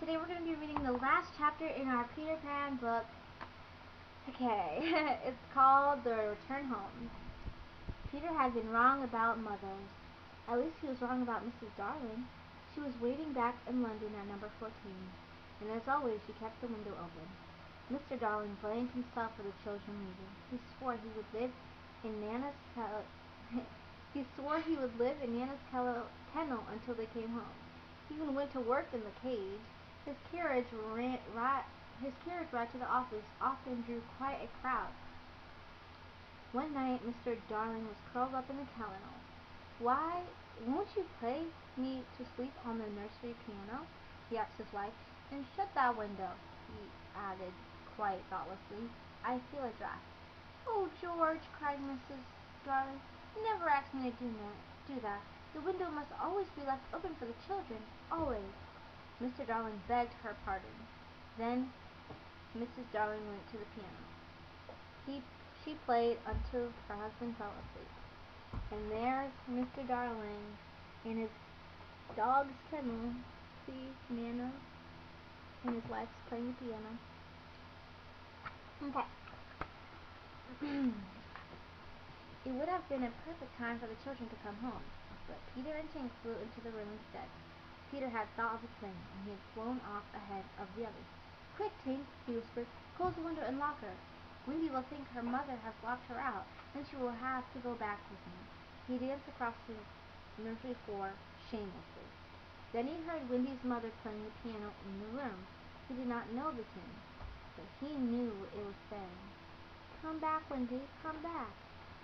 Today we're going to be reading the last chapter in our Peter Pan book. Okay, it's called The Return Home. Peter had been wrong about mothers. At least he was wrong about Mrs. Darling. She was waiting back in London at number 14, and as always she kept the window open. Mr. Darling blamed himself for the children leaving. He swore he would live in Nana's kennel until they came home. He even went to work in the cage. His carriage ride to the office often drew quite a crowd. One night Mr. Darling was curled up in the kennel. "Why, won't you play me to sleep on the nursery piano?" he asked his wife. "And shut that window," he added quite thoughtlessly. "I feel a draught." "Oh, George," cried Mrs. Darling, "never ask me to do that. The window must always be left open for the children, always." Mr. Darling begged her pardon. Then Mrs. Darling went to the piano. She played until her husband fell asleep. And there's Mr. Darling in his dog's kennel. See, Nana and his wife's playing the piano. Okay. It would have been a perfect time for the children to come home, but Peter and Tink flew into the room instead. Peter had thought of a plan, and he had flown off ahead of the others. "Quick, Tink," he whispered, "close the window and lock her. Wendy will think her mother has locked her out, and she will have to go back with me." He danced across the nursery floor shamelessly. Then he heard Wendy's mother playing the piano in the room. He did not know the tune, but he knew it was saying, "Come back, Wendy, come back."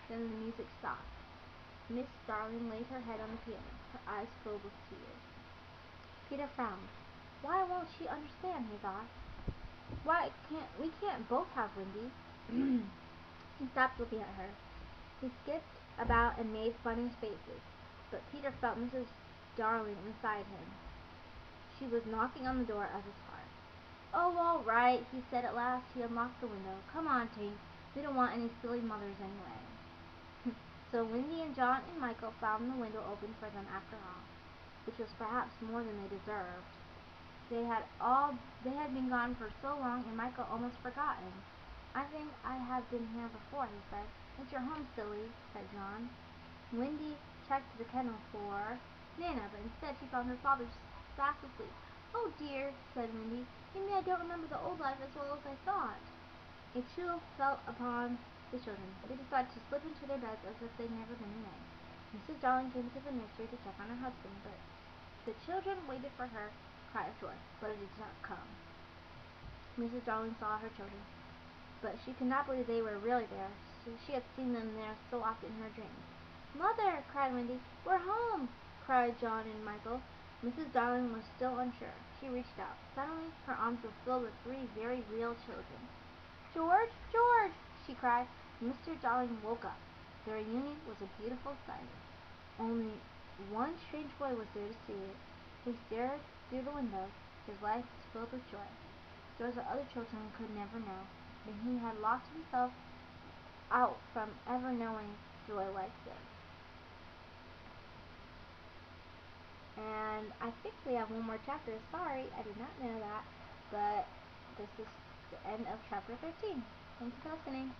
Then the music stopped. Miss Darling laid her head on the piano, her eyes filled with tears. Peter frowned. "Why won't she understand?" he thought. We can't both have Wendy." He stopped looking at her. He skipped about and made funny faces, but Peter felt Mrs. Darling inside him. She was knocking on the door of his heart. "Oh, all right," he said at last. He unlocked the window. "Come on, Tink. We don't want any silly mothers anyway." So Wendy and John and Michael found the window open for them after all, which was perhaps more than they deserved. They had been gone for so long, and Michael almost forgotten. "I think I have been here before," he said. "It's your home, silly," said John. Wendy checked the kennel for Nana, but instead she found her father fast asleep. "Oh dear," said Wendy. "Maybe I don't remember the old life as well as I thought." A chill fell upon the children. They decided to slip into their beds as if they'd never been away. Mrs. Darling came to the nursery to check on her husband, but the children waited for her cry of joy, but it did not come. Mrs. Darling saw her children, but she could not believe they were really there. She had seen them there so often in her dreams. "Mother!" cried Wendy. "We're home!" cried John and Michael. Mrs. Darling was still unsure. She reached out. Suddenly her arms were filled with 3 very real children. "George! George!" she cried. Mr. Darling woke up. The reunion was a beautiful sight. Only one strange boy was there to see it. He stared through the window. His life was filled with joy. Those other children could never know, but he had locked himself out from ever knowing joy like this. And I think we have one more chapter. Sorry, I did not know that, but this is the end of chapter 13. Thank you for listening.